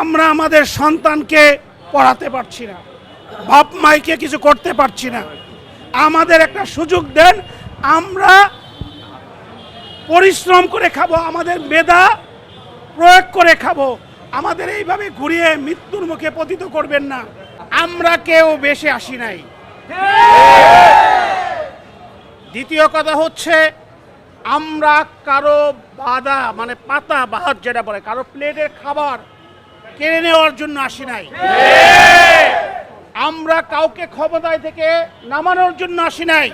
আমরা আমাদের সন্তানকে পড়াতে পারছি না, বাপ মাইকে কিছু করতে পারছি না। আমাদের একটা সুযোগ দেন, আমরা পরিশ্রম করে খাবো, আমাদের মেধা প্রয়োগ করে খাবো। আমাদের এইভাবে ঘুরিয়ে মৃত্যুর মুখে পতিত করবেন না। আমরা কেউ বেশি আসি নাই। দ্বিতীয় কথা হচ্ছে, আমরা কারো বাধা মানে পাতা বাহাত যেটা বলে, কারো প্লেটের খাবার কেড়ে নেওয়ার জন্য আসি নাই। আমরা কাউকে ক্ষমতায় থেকে নামানোর জন্য আসি নাই।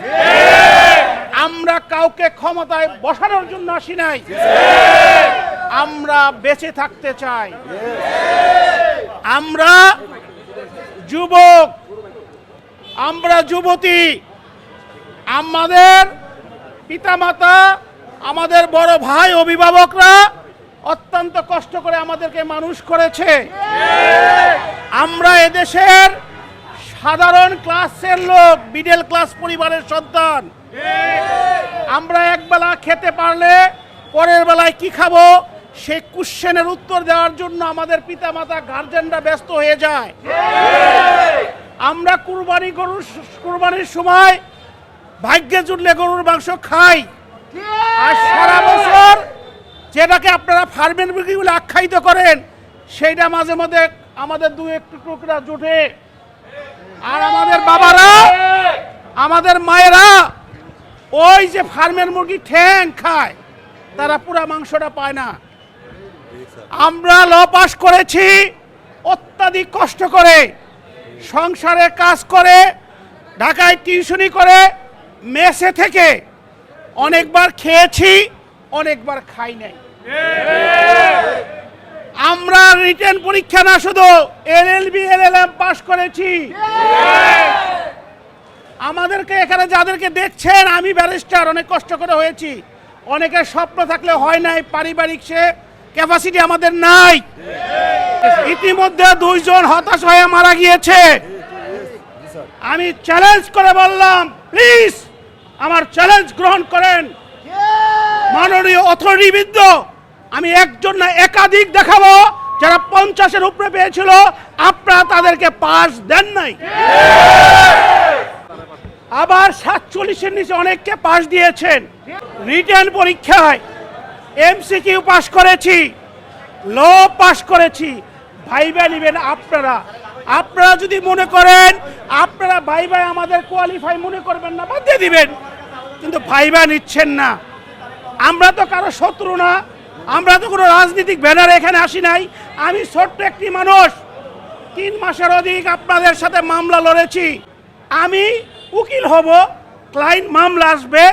আমরা কাউকে ক্ষমতায় বসানোর জন্য আসি নাই। আমরা বেঁচে থাকতে চাই। আমরা যুবক, আমরা যুবতী, আমাদের পিতামাতা, আমাদের বড় ভাই অভিভাবকরা অত্যন্ত কষ্ট করে আমাদেরকে মানুষ করেছে। আমরা এদেশের সাধারণ ক্লাসের লোক, মিডল ক্লাস পরিবারের সন্তান। আমরা একবেলা খেতে পারলে পরের বেলায় কি খাবো সেই কোশ্চেনের উত্তর দেওয়ার জন্য আমাদের পিতামাতা গার্জেনরা ব্যস্ত হয়ে যায়। আমরা কুরবানির সময় ভাগ্যে জুটলে গরুর মাংস খাই, আর সারা বছর যেটাকে আপনারা ফার্মের মুরগি বলে আখ্যায়িত করেন সেইটা মাঝে মধ্যে আমাদের দু একটু টুকরা জুটে। আর আমাদের বাবারা, আমাদের মায়েরা ওই যে ফার্মের মুরগি ঠ্যাং খায়, তারা পুরা মাংসটা পায় না। আমরা ল পাস করেছি অত্যাধিক কষ্ট করে, সংসারে কাজ করে, ঢাকায় টিউশনি করে, মেসে থেকে অনেকবার খেয়েছি, অনেকবার খাই নাই। আমরা রিটেন পরীক্ষা না শুধু এলএলবি এলএলএম পাস করেছি। আমাদেরকে এখানে যাদেরকে দেখছেন, আমি ব্যারিস্টার, অনেক কষ্ট করে হয়েছি। অনেকের স্বপ্ন থাকলে হয় নাই, পারিবারিক সে ক্যাপাসিটি আমাদের নাই। ইতিমধ্যে 2 জন হতাশ হয়ে মারা গিয়েছে। আমি চ্যালেঞ্জ করে বললাম, প্লিজ আমার চ্যালেঞ্জ গ্রহণ করেন মাননীয় অথরিটিবৃন্দ। আমি একজন না একাধিক দেখাবো যারা 50-এর উপরে পেয়েছিল, আপনারা তাদেরকে পাস দেন নাই। আবার 47-এর নিচে অনেককে পাস দিয়েছেন। রিটেন পরীক্ষায় এমসিকিউ পাস করেছি, ল পাস করেছি। ভাইবা নিবেন আপনারা। আপনারা যদি মনে করেন আপনারা ভাইবা আমাদের কোয়ালিফাই মনে করবেন না, বাদ দিয়ে দিবেন, কিন্তু ভাইবা নিচ্ছেন না। আমরা তো কারো শত্রু না, আমরা তো কোনো রাজনৈতিক ব্যানারে এখানে আসি নাই। আমি ছোট্ট একটি মানুষ, 3 মাসের অধিক আপনাদের সাথে মামলা লড়েছি। আমি উকিল হব, ক্লায়েন্ট মামলা আসবে,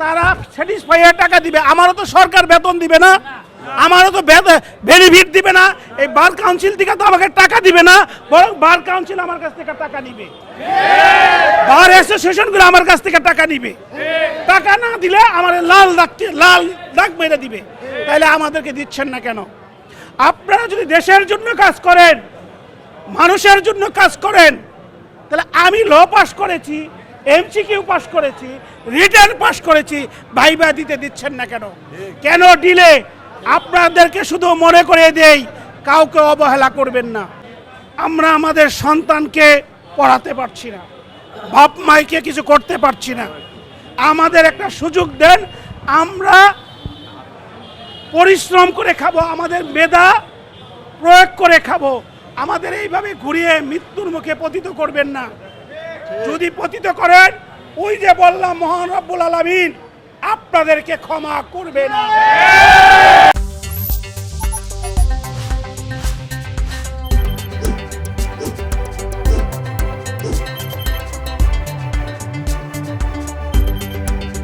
তারা স্যাটিসফাই হয়ে টাকা দিবে। আমারও তো সরকার বেতন দিবে না, আমারও তো বেনিফিট দিবে না। এই বার কাউন্সিল থেকে তো আমাকে টাকা দিবে না, বরং বার কাউন্সিল আমার কাছ থেকে টাকা নিবে, বার অ্যাসোসিয়েশনগুলো আমার কাছ থেকে টাকা নিবে। টাকা না দিলে আমার লাল দাগ মেরে দিবে। তাহলে আমাদেরকে দিচ্ছেন না কেন? আপনারা যদি দেশের জন্য কাজ করেন, মানুষের জন্য কাজ করেন, তাহলে আমি ল পাস করেছি, এমসিকিউ পাস করেছি, রিটেন পাস করেছি, ভাইবা দিতে দিচ্ছেন না কেন? কেন ডিলে? আপনাদেরকে শুধু মনে করে দেই, কাউকে অবহেলা করবেন না। আমরা আমাদের সন্তানকে পড়াতে পারছি না, বাপ মাইকে কিছু করতে পারছি না। আমাদের একটা সুযোগ দেন, আমরা পরিশ্রম করে খাবো, আমাদের মেধা প্রয়োগ করে খাবো। আমাদের এইভাবে ঘুরিয়ে মৃত্যুর মুখে পতিত করবেন না। যদি পতিত করেন, ওই যে বললাম, মহান রব্বুল আলামিন আপনাদেরকে ক্ষমা করবে না।